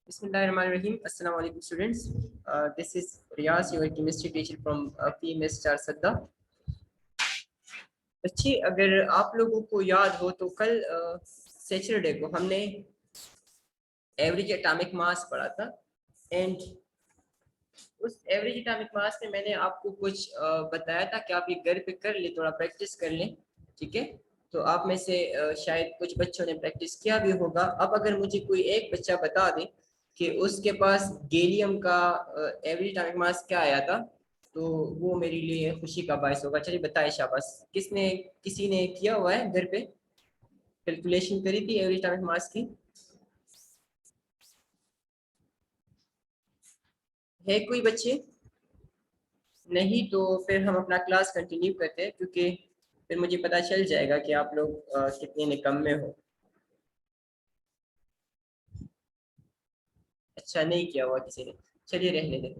Bismillahirrahmanirrahim. Assalamu alaikum students. This is Riyaz, your chemistry teacher from PMS चार सद्दा। बच्चे अगर आप लोगों को याद हो तो कल सैटरडे को हमने एवरेज एटॉमिक मास पढ़ा था एंड उस एवरेज एटॉमिक मास में मैंने आपको कुछ बताया था कि आप ये घर पे कर ले, थोड़ा प्रैक्टिस कर लें, ठीक है। तो आप में से शायद कुछ बच्चों ने प्रैक्टिस किया भी होगा। अब अगर मुझे कोई एक बच्चा बता दे कि उसके पास गैलियम का एवरेज एटॉमिक मास क्या आया था, तो वो मेरे लिए खुशी का बायस होगा। चलिए बताए शाबाश। किसी ने किया हुआ है घर पे, कैलकुलेशन करी थी एवरेज एटॉमिक मास की? है कोई बच्चे? नहीं तो फिर हम अपना क्लास कंटिन्यू करते हैं, क्योंकि फिर मुझे पता चल जाएगा कि आप लोग कितने निकम में हो। अच्छा, नहीं किया हुआ किसी ने, चलिए रहने दें।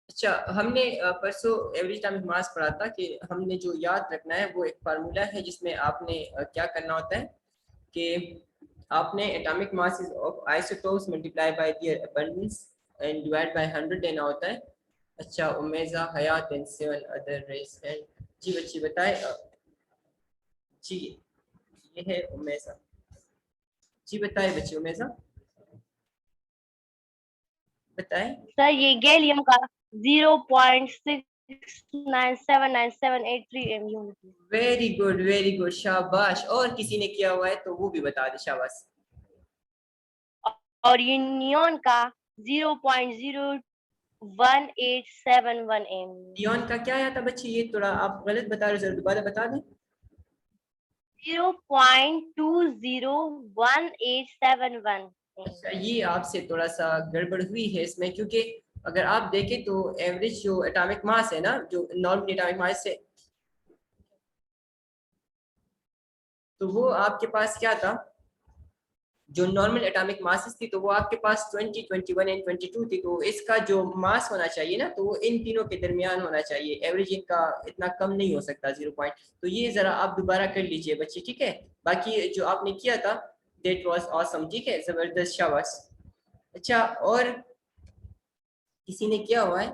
अच्छा, हमने परसों एवरेज एटॉमिक मास पढ़ा था कि हमने जो याद रखना है वो एक फार्मूला है जिसमें आपने क्या करना होता है कि आपने atomic masses of isotopes multiply by there abundance and divide by 100 देना होता है। अच्छा, उमेजा, हयात एंड 7 अदर रेस एंड जी बच्ची बताए। जी ये है उमेजा। जी बताए बच्ची, उमेजा बताए। सर ये गैलियम का 0.697978 unit. Very good, very good, शाबाश। और किसी ने किया हुआ है तो वो भी बता दे, शाबाश। और ये नियॉन का 0.01871 एम। नियॉन का क्या आया था बच्ची? ये थोड़ा आप गलत बता रहे हो, जरा दोबारा बता दें। 0.201871। अच्छा, ये आपसे थोड़ा सा गड़बड़ हुई है इसमें, क्योंकि अगर आप देखें तो एवरेज जो एटॉमिक मास है ना, जो नॉर्मल एटॉमिक मास से, तो वो आपके पास क्या था, जो नॉर्मल एटॉमिक मासेस थी तो वो आपके पास 20, 21 एंड 22 थी। तो इसका जो मास होना चाहिए ना, तो वो इन तीनों के दरमियान होना चाहिए। एवरेज इनका इतना कम नहीं हो सकता, 0 पॉइंट। तो ये जरा आप दोबारा कर लीजिए बच्चे, ठीक है। बाकी जो आपने किया था दैट वाज ऑसम, ठीक है, जबरदस्त, शाबाश। अच्छा, और किसी ने किया हुआ है?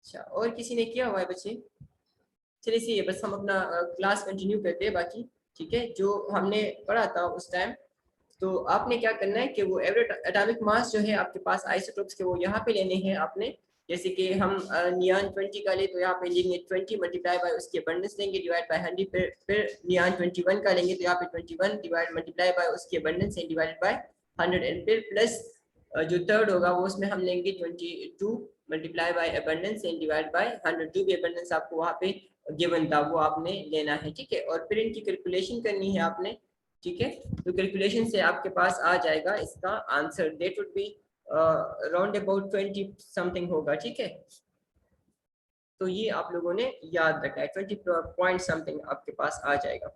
अच्छा, और किसी ने किया हुआ है बच्चे? चलिए सही है, बस हम अपना क्लास कंटिन्यू करते हैं बाकी, ठीक है, जो हमने पढ़ा था उस टाइम। तो आपने क्या करना है कि वो एवरेज एटॉमिक मास जो है आपके पास आइसोटोप्स के, वो यहाँ पे लेने हैं आपने। जैसे कि हम नियान 20 का ले तो यहाँ पे लेंगे 20 मल्टीप्लाई बाय उसकी अबंडेंस लेंगे डिवाइड बाय 100। फिर नियान 21 का लेंगे तो यहाँ पे 21 डिवाइड मल्टीप्लाई बाय उसकी abundance and divided by 100 and फिर प्लस जो थर्ड होगा वो उसमें हम लेंगे 22 multiply by abundance and divide by 100। जो भी अबंडेंस आपको वहाँ पे गिवन था वो आपने लेना है, ठीक है। और फिर इनकी कैलकुलेशन करनी है आपने, ठीक है। तो कैलकुलेशन से आपके पास आ जाएगा इसका answer, that would be around about 20 something होगा, ठीक है। तो ये आप लोगों ने याद रखना है, 20 पॉइंट समथिंग आपके पास आ जाएगा।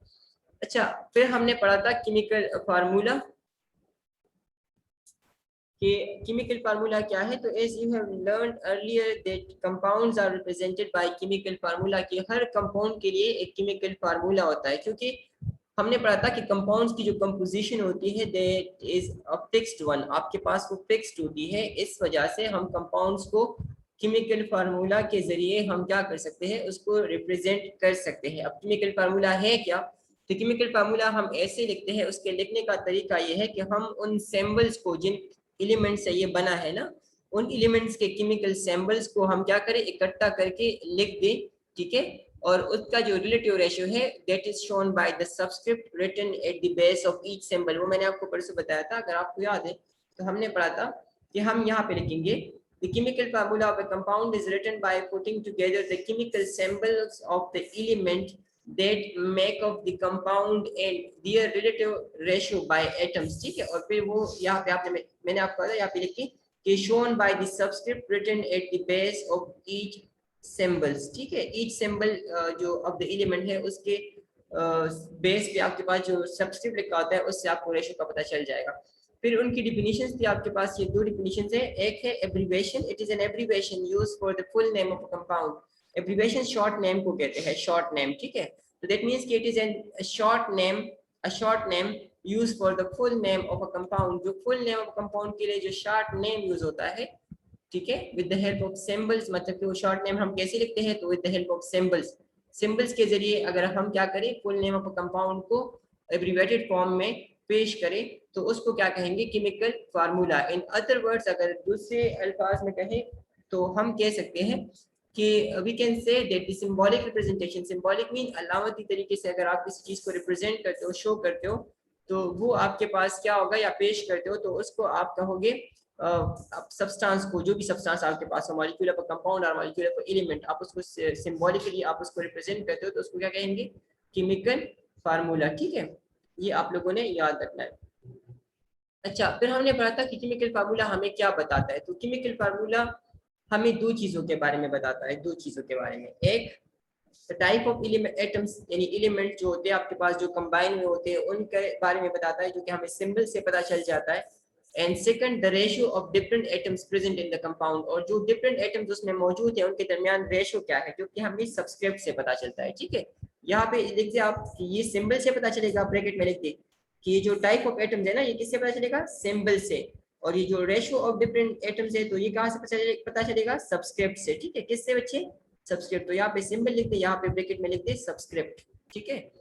अच्छा, फिर हमने पढ़ा था केमिकल फार्मूला कि केमिकल फार्मूला क्या है। तो as you have learn earlier that compounds are represented by chemical formula, कि हर कंपाउंड के लिए एक केमिकल फार्मूला होता है, क्योंकि हमने पढ़ा था कि कंपाउंड्स की जो कंपोजिशन होती है that is a fixed one, आपके पास वो फिक्स्ड होती है। इस वजह से हम कंपाउंड्स को केमिकल फार्मूला के जरिए हम क्या कर सकते हैं, उसको रिप्रेजेंट कर सकते हैं। अब केमिकल फार्मूला है क्या? तो केमिकल फार्मूला हम ऐसे लिखते हैं, उसके लिखने का तरीका ये है कि हम उन सिंबल्स को, जिन एलिमेंट से ये बना है ना, उन एलिमेंट्स के केमिकल सिंबल्स को हम क्या करें, इकट्ठा करके लिख दें, ठीक है। और उसका जो रिलेटिव रेशियो है that is shown by the subscript written at the base of each symbol. वो मैंने आपको परसों बताया था, अगर आपको याद है तो हमने पढ़ा था कि हम यहाँ पे लिखेंगे the chemical formula of a compound is written by putting together the chemical symbols of the element that make up the compound and their relative ratio by atoms, ठीक है। और फिर वो यहाँ पे आपने, मैंने आपको कहा था यहाँ पे लिखी कि shown by the subscript written at the base of each symbols, ठीक है। ईच सिंबल जो ऑफ द एलिमेंट है उसके बेस पे आपके पास जो सबस्क्रिप्ट लिखा होता है उससे आपको रेशियो का पता चल जाएगा। फिर उनकी डिफिनीशंस थी आपके पास, ये दो डिफिनीशंस है। एक है abbreviation, it is an abbreviation used for the full name of a compound. Abbreviation short name को कहते हैं, शॉर्ट नेम, ठीक है। तो दैट मींस कि it is an short name used for the full name of a compound. जो full name of compound के लिए जो शॉर्ट नेम यूज होता है, ठीक है, with the help of symbols. मतलब कि वो शॉर्ट नेम हम कैसे लिखते हैं, तो with the help of symbols. Symbols के जरिए अगर हम क्या करें, full name of a compound को एब्रीविएटेड फॉर्म में पेश करें तो उसको क्या कहेंगे, chemical formula. In other words, अगर दूसरे अल्फाज में कहें तो हम कह सकते हैं कि we can say that the symbolic representation, symbolic mean अलामती तरीके से अगर आप किसी चीज को रिप्रेजेंट करते हो, शो करते हो, तो वो आपके पास क्या होगा, या पेश करते हो, तो उसको आप कहोगे सब्सटेंस को, जो भी सब्सटेंस आपके पास हो, मॉलिक्यूल ऑफ अ कंपाउंड और मॉलिक्यूल ऑफ एलिमेंट, आप उसको सिंबॉलिकली आप उसको रिप्रेजेंट करते हो, तो उसको क्या कहेंगे, केमिकल फार्मूला, ठीक है। ये आप लोगों ने याद रखना है। अच्छा, फिर हमने पढ़ा था कि केमिकल फार्मूला हमें क्या बताता है। तो केमिकल फार्मूला हमें दो चीजों के बारे में बताता है, दो चीजों के बारे में। एक टाइप ऑफ एटम्स, यानी एलिमेंट जो होते हैं आपके पास, जो कंबाइन में होते हैं, उनके बारे में बताता है, जो कि हमें सिंबल से पता चल जाता है। And second, the ratio of different atoms present in the compound, और जो डिफरेंट एटम्स उसमें मौजूद है उनके दरमियान रेशियो क्या है, जो कि हमें सबस्क्रिप्ट से पता चलता है, ठीक है। यहाँ पे देखिए आप, ये सिंबल से पता चलेगा, ब्रैकेट में लिख दे कि ये जो टाइप ऑफ एटम्स है ना, ये किससे पता चलेगा, सिंबल से। और ये जो रेशियो ऑफ डिफरेंट एटम्स है, तो ये कहाँ से पता चलेगा, सबस्क्रिप्ट से, ठीक है। किससे बच्चे, सबस्क्रिप्ट। तो यहाँ पे सिंबल लिखते, यहाँ पे ब्रैकेट में लिखते सबस्क्रिप्ट, ठीक है।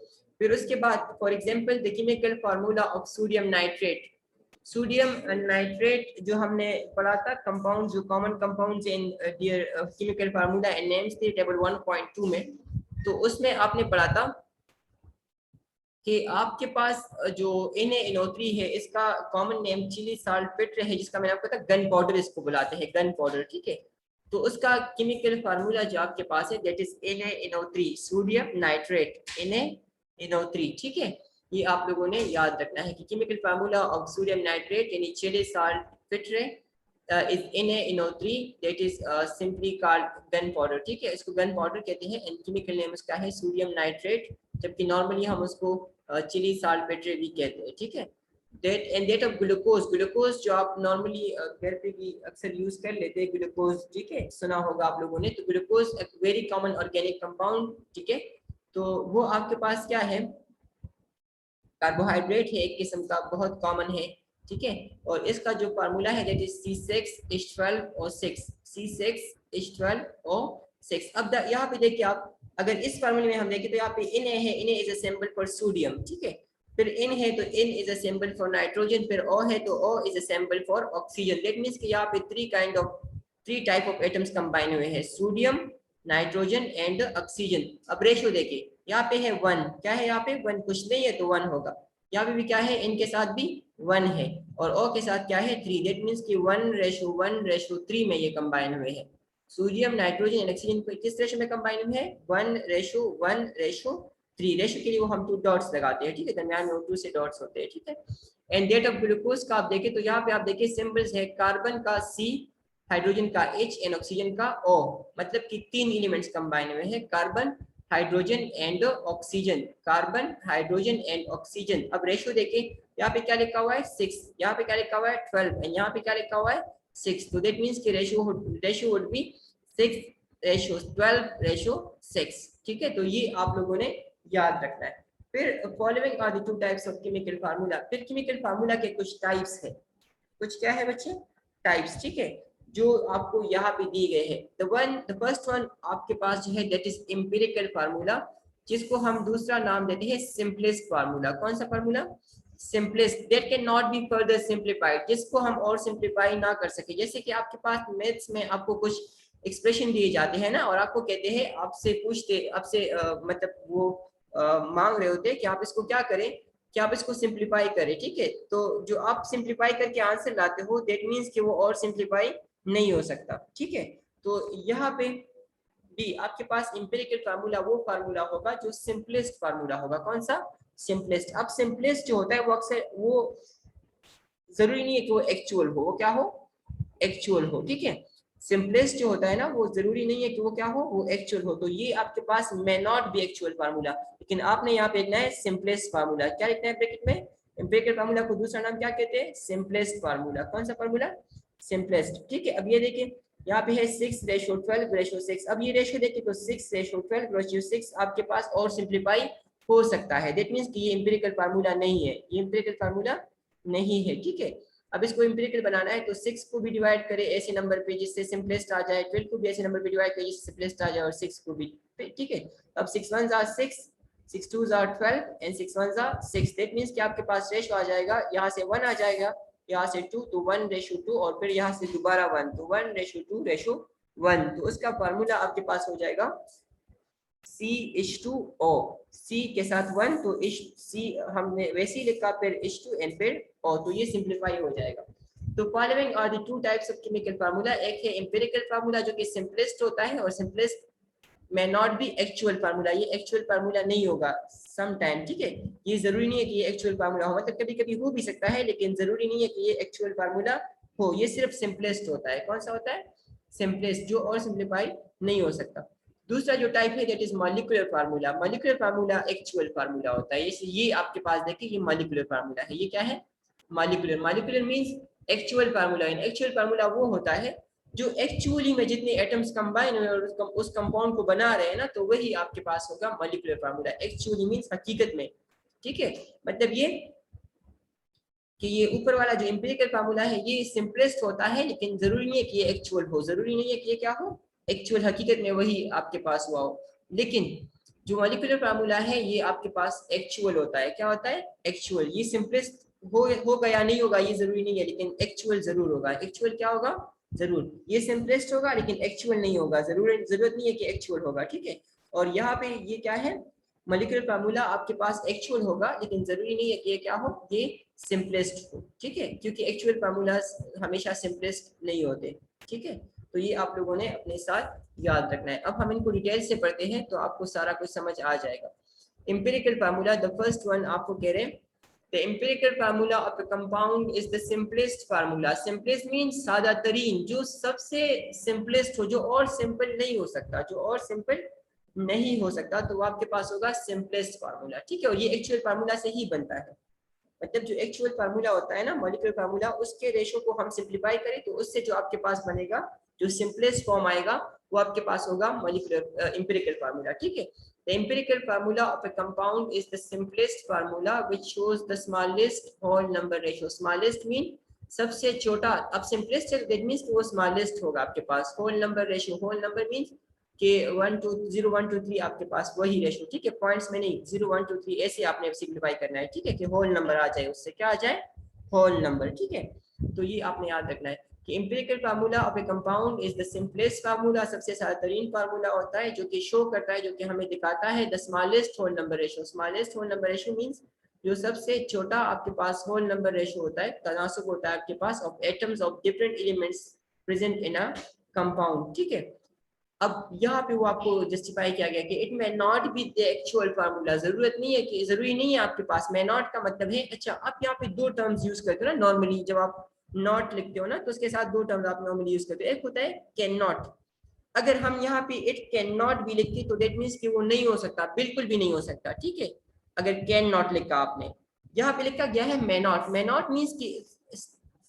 फिर उसके बाद for example the chemical formula of sodium nitrate. Sodium nitrate जो हमने पढ़ा था, कंपाउंड जो common compounds in their chemical formula and names थे टेबल 1.2 में। तो उसमें आपने पढ़ा था कि आपके पास जो Na NO3 है, इसका कॉमन नेम चिली साल्टपेटर है, जिसका मैंने आपको बताया गन पाउडर इसको बुलाते हैं, गन पाउडर, ठीक है। तो उसका केमिकल फार्मूला जो आपके पास है, that is Na NO3, sodium nitrate, Na NO3, ठीक है। ये आप लोगों ने याद रखना है कि chemical formula of sodium nitrate यानी chili saltpetre is Na NO3, that is simply called gunpowder, ठीक है। इसको गन पाउडर कहते हैं एंड केमिकल नेम उसका है सोडियम नाइट्रेट, जबकि नॉर्मली हम उसको चिली साल्टपेटर भी कहते हैं, ठीक है। डेट ऑफ ग्लूकोज जो आप नॉर्मली घर पे भी अक्सर यूज कर लेते हैं, ग्लूकोज, ठीक है, सुना होगा आप लोगों ने। तो ग्लूकोज एक वेरी कॉमन ऑर्गेनिक कंपाउंड, ठीक है। तो वो आपके पास क्या है, कार्बोहाइड्रेट है एक किस्म का, बहुत कॉमन है, ठीक है। और इसका जो फार्मूला है दैट इज C6H12O6, C6H12O6। अब यहाँ पे देखिए आप, अगर इस फार्मूले में हम देखें तो यहाँ पे Na है, Na is a symbol for sodium, ठीक है। फिर N है तो N is a symbol for nitrogen, फिर O है तो O is a symbol for oxygen. That means कि यहाँ पे three type of atoms combine हुए हैं, सोडियम, नाइट्रोजन एंड ऑक्सीजन। अब रेशियो देखिए, यहाँ पे है 1, क्या है यहाँ पे 1, कुछ नहीं है तो 1 होगा। यहाँ पे भी क्या है, इनके साथ भी 1 है, और O के साथ क्या है 3। दैट मींस कि 1:1:3 में ये कंबाइन हुए हैं। सोडियम, नाइट्रोजन एंड ऑक्सीजन को किस रेशो में कंबाइन हुए हैं, 1:1:3 रेशो के लिए वो हम 2 डॉट्स लगाते हैं, ठीक है, दरमियान में 2 से डॉट्स होते हैं, ठीक है। एंड डेट ऑफ ग्लूकोज का आप देखें तो यहाँ पे आप देखिए सिंबल्स है, कार्बन का C, हाइड्रोजन का H एंड ऑक्सीजन का O, मतलब कि 3 एलिमेंट्स कंबाइन हुए हैं, carbon, hydrogen and oxygen, carbon, hydrogen and oxygen. अब रेशियो देखें, यहाँ पे क्या लिखा हुआ है 6, यहाँ पे क्या लिखा हुआ है 12, एंड यहाँ पे क्या लिखा हुआ है 6। तो दैट मींस कि रेशियो वुड बी 6:12:6, ठीक है। तो ये आप लोगों ने याद रखना है। फिर following are the 2 types of chemical formula. फिर केमिकल फार्मूला के कुछ टाइप्स है, कुछ क्या है बच्चे, टाइप्स, ठीक है, जो आपको यहाँ पे दिए गए हैं। द फर्स्ट वन आपके पास जो है दैट इज एम्पिरिकल फार्मूला, जिसको हम दूसरा नाम देते हैं सिंपलेस्ट फार्मूला। कौन सा formula, simplest, that can not be further simplified, जिसको हम और सिंप्लीफाई ना कर सके। जैसे कि आपके पास मैथ्स में आपको कुछ एक्सप्रेशन दिए जाते हैं ना, और आपको कहते हैं, आपसे पूछते, आपसे मतलब वो मांग रहे होते हैं कि आप इसको क्या करें, कि आप इसको सिंप्लीफाई करें, ठीक है। तो जो आप सिंप्लीफाई करके आंसर लाते हो, दैट मींस कि वो और सिंप्लीफाई नहीं हो सकता, ठीक है। तो यहाँ पे बी आपके पास एम्पिरिकल फार्मूला वो फार्मूला होगा जो सिंपलेस्ट फार्मूला होगा। कौन सा, सिंपलेस्ट। अब सिंपलेस्ट जो होता है वो अक्सर, वो जरूरी नहीं है कि वो एक्चुअल हो, वो क्या हो, एक्चुअल हो, ठीक है। सिंपलेस्ट जो होता है ना, वो जरूरी नहीं है कि वो क्या हो, वो एक्चुअल हो। तो ये आपके पास may not be actual formula, लेकिन आपने यहाँ पे लिखना है सिंपलेस्ट फार्मूला। क्या लिखना है ब्रैकेट में, एम्पिरिकल फार्मूला को दूसरा नाम क्या कहते हैं? Simplest formula. कौन सा फार्मूला? सिंपलेस्ट। ठीक है, अब ये देखिए यहाँ पे है 6:12:6। अब ये रेशियो देखिए तो 6:12:6 आपके पास और सिंप्लीफाई हो सकता है। दैट मीन्स कि ये एम्पिरिकल फार्मूला नहीं है, ये एम्पिरिकल फार्मूला नहीं है। ठीक है, अब इसको एम्पिरिकल बनाना है तो 6 को भी डिवाइड करें ऐसे नंबर पे जिससे सिंपलेस्ट आ जाए, 12 को भी ऐसे नंबर पे डिवाइड करें जिससे सिंपलेस्ट आ जाए, और 6 को भी। ठीक है, अब 6 1s are 6, 6 2s are 12 and 6 1s are 6। That means कि आपके पास रेशियो आ जाएगा, यहाँ से 1 आ जाएगा, यहाँ से 2 तो 1:2, और फिर यहाँ से दोबारा 1 तो 1:2:1। तो उसका फार्मूला आपके पास हो जाएगा C:O। C के साथ 1 तो C हमने वैसे ही लिखा, फिर H2 एंड फिर O, तो ये सिंप्लीफाई हो जाएगा। तो following are the two types of chemical formula. एक है एम्पिरिकल फार्मूला जो कि सिंपलेस्ट होता है, और simplest may not be actual formula. ये एक्चुअल फार्मूला नहीं होगा सम टाइम। ठीक है, ये जरूरी नहीं है कि ये एक्चुअल फार्मूला हो, मतलब कभी कभी हो भी सकता है, लेकिन जरूरी नहीं है कि ये एक्चुअल फार्मूला हो। ये सिर्फ सिंपलेस्ट होता है। कौन सा होता है? सिंपलेस्ट, जो और सिंप्लीफाई नहीं हो सकता। दूसरा जो टाइप है that is molecular formula. Molecular formula actual formula होता है। ये आपके पास देखिए ये मॉलिक्यूलर फार्मूला है। ये क्या है? Molecular. Molecular means actual formula. Actual formula वो होता है जो एक्चुअली में जितने एटम्स कंबाइन हुए और उस कंपाउंड को बना रहे हैं ना, तो वही आपके पास होगा मॉलिक्यूलर फार्मूला। एक्चुअली मींस हकीकत में। ठीक है, मतलब ये कि ये ऊपर वाला जो एम्पिरिकल फार्मूला है ये सिंपलेस्ट होता है, लेकिन जरूरी नहीं है कि ये एक्चुअल हो, जरूरी नहीं है कि ये क्या हो? एक्चुअल, हकीकत में वही आपके पास हुआ हो। लेकिन जो मॉलिक्यूलर फार्मूला है ये आपके पास एक्चुअल होता है। क्या होता है? एक्चुअल। ये सिंपलेस्ट होगा या नहीं होगा ये जरूरी नहीं है, लेकिन एक्चुअल जरूर होगा। एक्चुअल क्या होगा? जरूर। ये सिंपलेस्ट होगा लेकिन एक्चुअल नहीं होगा, जरूरत नहीं है कि एक्चुअल होगा। ठीक है, और यहाँ पे ये क्या है? मॉलिक्यूलर फार्मूला आपके पास एक्चुअल होगा, लेकिन जरूरी नहीं है कि ये क्या हो? ये सिंपलेस्ट हो। ठीक है, क्योंकि एक्चुअल फार्मूला हमेशा सिंपलेस्ट नहीं होते। ठीक है, तो ये आप लोगों ने अपने साथ याद रखना है। अब हम इनको डिटेल से पढ़ते हैं तो आपको सारा कुछ समझ आ जाएगा। Empirical formula, the first one आपको कह रहे हैं the empirical formula of a compound is the simplest formula। simplest means सादा तरीन, जो सबसे simplest हो, जो और simple नहीं हो सकता, जो और simple नहीं हो सकता, तो वो आपके पास होगा simplest formula। ठीक है, और ये एक्चुअल फार्मूला से ही बनता है। मतलब जो एक्चुअल फार्मूला होता है ना, मॉलिक्यूलर फार्मूला, उसके रेशो को हम सिंप्लीफाई करें तो उससे जो आपके पास बनेगा, जो सिंपलेस्ट फॉर्म आएगा, वो आपके पास होगा मॉलिक्यूलर एम्पिरिकल फार्मूला। ठीक है, the empirical formula of a compound is the simplest formula which shows the smallest whole number ratio। smallest mean सबसे छोटा। अब सिंपलेस्ट है दैट मींस वो स्मॉलेस्ट होगा आपके पास। Whole number ratio, whole number means कि 1 2 0 1 2 3 आपके पास वही रेशियो। ठीक है, पॉइंट्स में नहीं, 0 1 2 3 ऐसे आपने सिंप्लीफाई करना है। ठीक है, कि होल नंबर आ जाए, उससे क्या आ जाए? Whole number. ठीक है, तो ये आपने याद रखना है कि empirical formula of a compound is the simplest formula. सबसे साधारण फार्मूला होता है जो कि शो करता है, जो कि हमें दिखाता है the smallest whole number ratio. Smallest whole number ratio means जो सबसे छोटा आपके पास होल नंबर रेशियो होता है, तनासुब होता है आपके पास of atoms of different elements present in a compound. ठीक है, अब यहाँ पे वो आपको जस्टिफाई किया गया कि it may not be the actual formula. जरूरत नहीं है कि, जरूरी नहीं है आपके पास। मे नॉट का मतलब है, अच्छा आप यहाँ पे दो टर्म्स यूज करते हो ना नॉर्मली, जब आप नॉट लिखते हो ना तो उसके साथ दो टर्म्स आप नॉर्मली यूज करते हो। एक होता है कैन नॉट। अगर हम यहाँ पे इट कैन नॉट भी लिखते तो दैट मीन्स कि वो नहीं हो सकता, बिल्कुल भी नहीं हो सकता। ठीक है, अगर कैन नॉट लिखा आपने, यहाँ पे लिखा गया है may not. May not means कि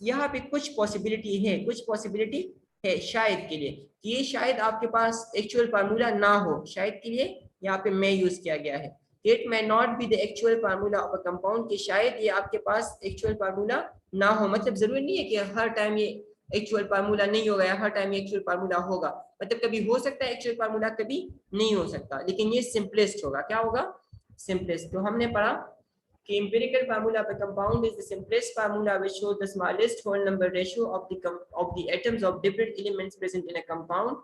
यहाँ पे कुछ पॉसिबिलिटी है, कुछ पॉसिबिलिटी है शायद के लिए, कि ये शायद आपके पास एक्चुअल फार्मूला ना हो, शायद के लिए यहाँ पे मैं यूज किया गया है। It may not be the actual formula of a compound, कि शायद ये आपके पास एक्चुअल फार्मूला ना हो। मतलब जरूरी नहीं है कि हर टाइम ये एक्चुअल फार्मूला नहीं होगा या हर टाइम ये एक्चुअल फार्मूला होगा। मतलब कभी हो सकता है एक्चुअल फार्मूला, कभी नहीं हो सकता, लेकिन ये सिंपलेस्ट होगा। क्या होगा? सिंपलेस्ट। तो हमने पढ़ा कि empirical formula of a compound is the simplest formula which shows the smallest whole number ratio of the atoms of different elements present in a compound।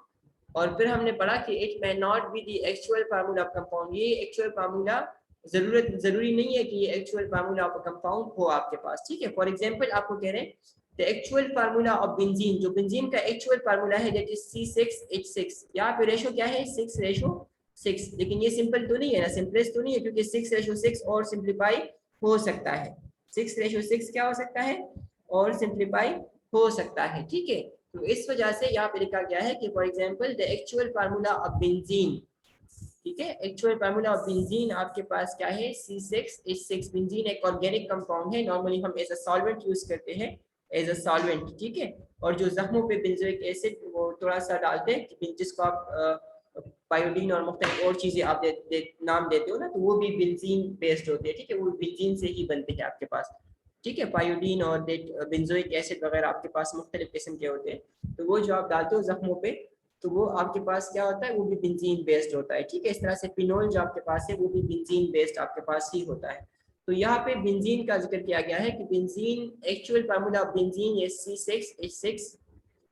और फिर हमने पढ़ा कि it may not be the actual formula of compound। ये actual formula जरूरी नहीं है कि ये actual formula of a compound हो आपके पास। ठीक है, फॉर एग्जांपल आपको कह रहे हैं the actual formula of benzene, जो बेंजीन का actual formula है that is C6H6। यहाँ पे रेशो क्या है? 6:6। लेकिन ये सिंपल तो नहीं है ना, सिंपलेस्ट तो नहीं है, क्योंकि 6:6 और सिंप्लीफाई हो सकता है। 6:6 क्या हो सकता है? और सिंप्लीफाई हो सकता है। ठीक है, तो इस वजह से यहाँ पे लिखा गया है कि for example the actual formula of benzene ठीक है। एक्चुअल फार्मूला ऑफ बेंजीन आपके पास क्या है, C6H6। बेंजीन एक ऑर्गेनिक कंपाउंड है, नॉर्मली हम एज अ सॉल्वेंट यूज करते हैं, एज अ सॉल्वेंट, ठीक है। और जो जख्मों पे बेंजोइक एसिड वो थोड़ा सा डालते हैं, जिसको आप पायोडीन और मुख्तलिफ और चीजें आप नाम देते हो ना, तो वो भी बेंजीन बेस्ड होते हैं, ठीक है। वो बेंजीन से ही बनते हैं आपके पास, ठीक है। पायोडीन और बेंजोइक एसिड वगैरह आपके पास मुख्तलिफ किस्म के होते हैं, तो वो जो आप डालते हो जख्मों पे, तो वो आपके पास क्या होता है, वो भी बेंजीन बेस्ड होता है, ठीक है। इस तरह से फिनोल जो आपके पास है वो भी बेंजीन बेस्ड आपके पास ही होता है। तो यहाँ पे बेंजीन का जिक्र किया गया है कि benzene actual formula of benzene ये C6H6,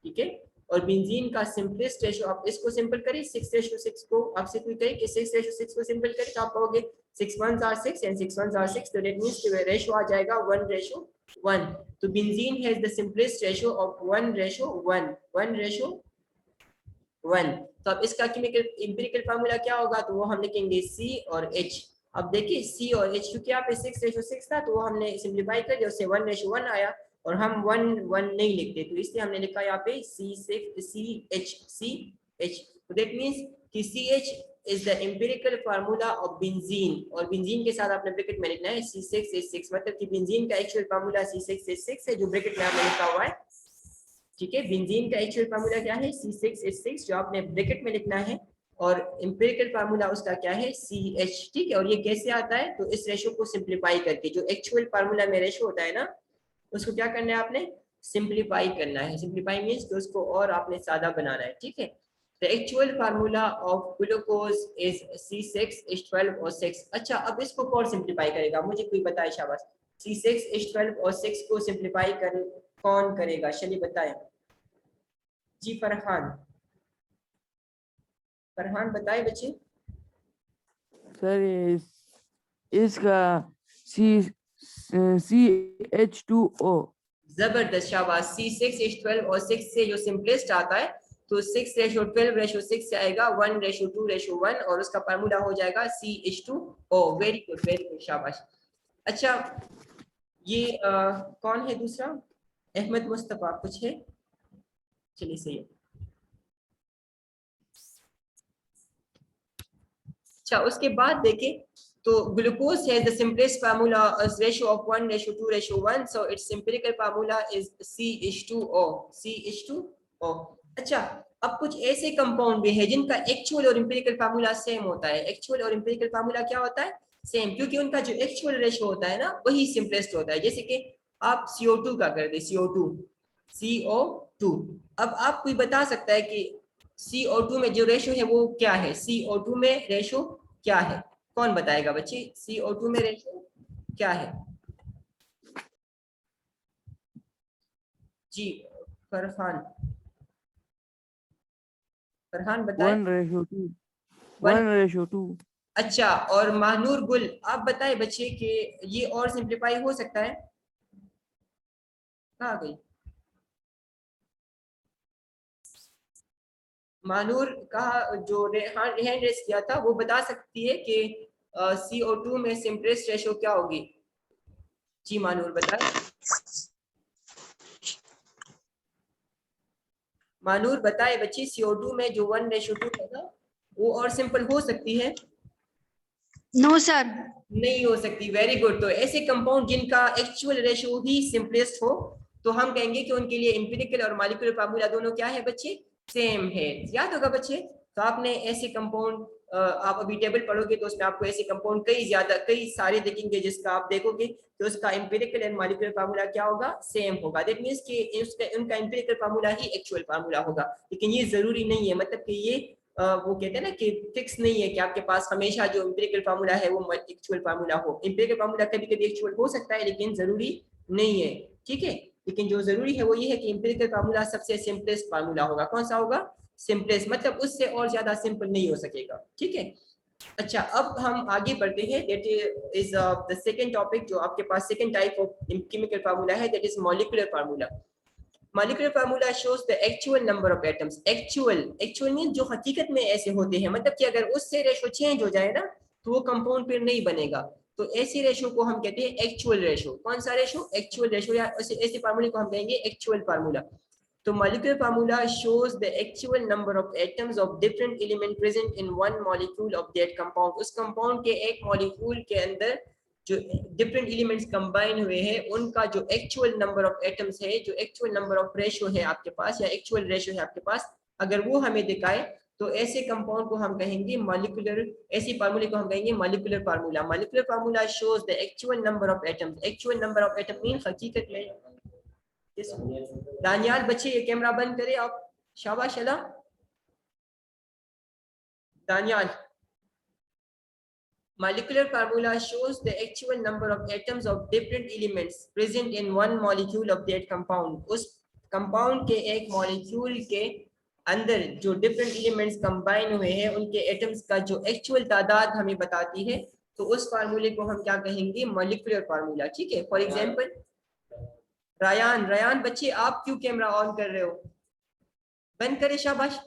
ठीक है। और बेंजीन का सिंपलेस्ट रेशो, आप इसको सिंपल करें 6:6 को, आपसे कोई कहे कि 6:6 को सिंपल करें तो आप कहोगे 6 1s are 6 and 6 1s are 6, तो दैट मींस कि रेशो आ जाएगा 1:1। तो benzene has the simplest ratio of 1:1, 1:1। तो अब इसका केमिकल एम्पिरिकल फार्मूला क्या होगा, तो वो हम लिखेंगे C और H। अब देखिए C और H, क्योंकि यहाँ पे 6:6 था तो वो हमने सिंप्लीफाई कर दिया, उससे 1:1 आया, और हम 1:1 नहीं लिखते, तो इसलिए हमने लिखा यहाँ पे CH। तो दैट मींस कि CH is the empirical formula of benzene, और बेंजीन के साथ आपने ब्रैकेट में लिखना है C6H6, मतलब कि बेंजीन का एक्चुअल फार्मूला C6H6 है, जो ब्रैकेट में आपने लिखा हुआ है, ठीक है। बेंजीन का एक्चुअल फार्मूला क्या है, C6H6, जो आपने ब्रैकेट में लिखना है, और एम्पिरिकल फार्मूला उसका क्या है, CH, ठीक है। और ये कैसे आता है, तो इस रेशो को सिंप्लीफाई करके, जो एक्चुअल फार्मूला में रेशो होता है ना, उसको क्या करना है आपने, सिंप्लीफाई करना है। सिंप्लीफाई मींस कि उसको और आपने सादा बनाना है, ठीक है। The actual formula of glucose is C6H12 और 6। अच्छा, अब इसको कौन सिंप्लीफाई करेगा, मुझे कोई बताए शाबाश। C6H12 और 6 को सिंप्लीफाई कर कौन करेगा, चलिए बताएं जी। फरहान बताए बच्चे। सर इसका CH2O। जबरदस्त, शाबाश। C6H12 और 6 से जो सिंपलेस्ट आता है, तो 6:12:6 से आएगा 1:2:1, और उसका फार्मूला हो जाएगा CH2O। Very good, very good, शाबाश। अच्छा, ये कौन है दूसरा, अहमद मुस्तफा कुछ है, चलिए सही है। अच्छा, उसके बाद देखें तो glucose has the simplest formula ratio of 1:2:1, so it's empirical formula is CH2O। अच्छा, अब कुछ ऐसे कंपाउंड भी है जिनका एक्चुअल और एम्पिरिकल फार्मूला सेम होता है। एक्चुअल और एम्पिरिकल फार्मूला क्या होता है, सेम, क्योंकि उनका जो एक्चुअल रेशियो होता है ना वही सिंपलेस्ट होता है। जैसे कि आप CO2 का कर दे, CO2। अब आप कोई बता सकता है कि CO2 में जो रेशो है वो क्या है, CO2 में रेशो क्या है, कौन बताएगा बच्चे, CO2 में रेशो क्या है जी। फरहान बताए। 1:2। 1। 1:2। अच्छा, और महानूर गुल आप बताए बच्चे कि ये और सिंप्लीफाई हो सकता है, कहाँ गई महानूर, कहा जो हैंड रेस किया था, वो बता सकती है कि CO2 में सिंपलेस्ट रेशो क्या होगी जी। महानूर बताए। मानूर बताए बच्ची, CO2 में जो 1:2 है ना, वो और सिंपल हो सकती है, नो सर, नहीं हो सकती। Very good. तो ऐसे कंपाउंड जिनका एक्चुअल रेशियो ही सिंपलेस्ट हो, तो हम कहेंगे कि उनके लिए एम्पिरिकल और मॉलिक्यूलर फार्मूला दोनों क्या है बच्चे, सेम है। याद होगा बच्चे। तो आपने ऐसे कंपाउंड, आप अभी टेबल पढ़ोगे तो उसमें आपको ऐसे कंपाउंड कई सारे दिखेंगे, जिसका आप देखोगे तो उसका एम्पिरिकल एंड मॉलिक्यूलर फार्मूला क्या होगा, सेम होगा। दैट मींस कि उनका एम्पिरिकल फार्मूला ही एक्चुअल फार्मूला होगा। लेकिन ये जरूरी नहीं है, मतलब कि ये वो कहते हैं ना कि फिक्स नहीं है कि आपके पास हमेशा जो एम्पिरिकल फार्मूला है वो एक्चुअल फार्मूला हो। एम्पिरिकल फार्मूला कभी कभी एक्चुअल हो सकता है, लेकिन जरूरी नहीं है, ठीक है। लेकिन जो जरूरी है वो ये है कि एम्पिरिकल फार्मूला सबसे सिंपलेस्ट फार्मूला होगा। कौन सा होगा, सिंपलेस्ट, मतलब उससे और ज्यादा सिंपल नहीं हो सकेगा, ठीक है। अच्छा, अब हम आगे बढ़ते हैं। That is the second topic, जो आपके पास second type of chemical formula है, that is molecular formula. Molecular formula shows the actual number of atoms. Actual means जो हकीकत में ऐसे होते हैं, मतलब कि अगर उससे रेशो चेंज हो जाए ना तो वो कंपाउंड फिर नहीं बनेगा। तो ऐसे रेशो को हम कहते हैं एक्चुअल रेशो। कौन सा रेशो, एक्चुअल रेशो, या ऐसे फार्मूले को हम कहेंगे एक्चुअल फार्मूला। तो molecular formula shows the actual number of atoms of different element present in one molecule of that compound. उस compound के एक molecule के अंदर जो different elements combine हुए हैं उनका जो actual number of atoms है, जो actual number of ratio है आपके पास या actual ratio है आपके पास, अगर वो हमें दिखाए तो ऐसे कंपाउंड को हम कहेंगे मॉलिक्यूलर, ऐसी फार्मूले को हम कहेंगे molecular formula. Molecular formula shows the actual number of atoms. Actual number of atom mean हकीकत में. दानियाल बच्चे ये कैमरा बंद करे आप. शाबाश अला. Daniyal. Molecular formula shows the actual number of atoms of different elements present in one molecule of that compound. उस compound के एक molecule के अंदर जो different elements combine हुए हैं उनके atoms का जो actual तादाद हमें बताती है, तो उस फार्मूले को हम क्या कहेंगे? molecular formula. ठीक है. For example, रायान बच्चे आप क्यों कैमरा ऑन कर रहे हो? बंद करे. शाबाश.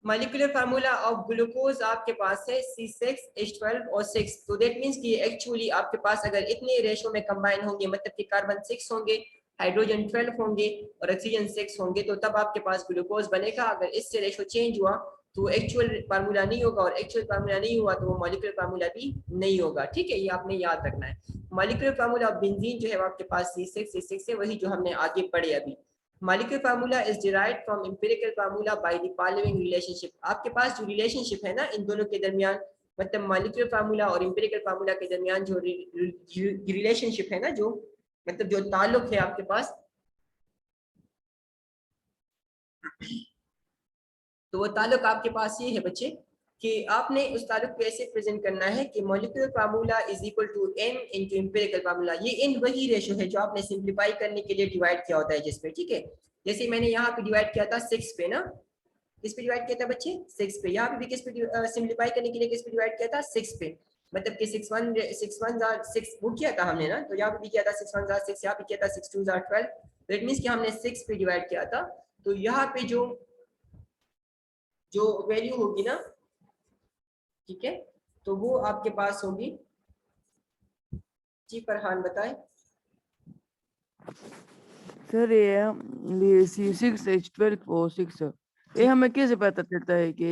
मॉलिक्यूलर फार्मूला ऑफ ग्लूकोज आपके पास है C6H12 और 6. तो दैट मींस कि एक्चुअली आपके पास अगर इतने रेशो में कंबाइन होंगे, मतलब कि कार्बन 6 होंगे, हाइड्रोजन 12 होंगे और ऑक्सीजन 6 होंगे, तो तब आपके पास ग्लूकोज बनेगा. अगर इससे रेशो चेंज हुआ तो एक्चुअल फार्मूला नहीं होगा, और एक्चुअल फार्मूला नहीं हुआ तो वो मॉलिक्यूलर फार्मूला भी नहीं होगा. ठीक है, ये आपने याद रखना है. मॉलिक्यूलर फार्मूला ऑफ बेंजीन जो है वो आपके पास C6H6 है, वही जो हमने आगे पढ़े अभी. Molecular formula is derived from empirical formula by the following relationship. आपके पास जो relationship है ना इन दोनों के दरमियान, मतलब molecular formula और empirical formula के दरमियान जो relationship है ना, जो मतलब जो ताल्लुक है आपके पास, तो वो ताल्लुक आपके पास ये है बच्चे कि आपने उस ताल्लुक को ऐसे प्रेजेंट करना है कि molecular formula is equal to n into empirical formula. ये n वही रेशो है जो आपने सिंप्लीफाई करने के लिए डिवाइड किया होता है जिसपे. ठीक है, जैसे मैंने यहाँ पे डिवाइड किया था 6 पे ना, किस पे डिवाइड किया था बच्चे? 6 पे. यहाँ पे भी किस पे सिंप्लीफाई करने के लिए किस पे डिवाइड किया था? 6 पे. मतलब कि 6 1 6 वो किया था हमने ना, तो यहाँ पे भी किया था 6 1 6, यहाँ पे किया था 6 2 12. दैट मींस कि हमने 6 पे डिवाइड किया था. तो यहाँ पे जो वैल्यू होगी ना, ठीक है, तो वो आपके पास होगी. जी फरहान बताएं. सर ये C6H12 और 6, ये हमें कैसे पता चलता है कि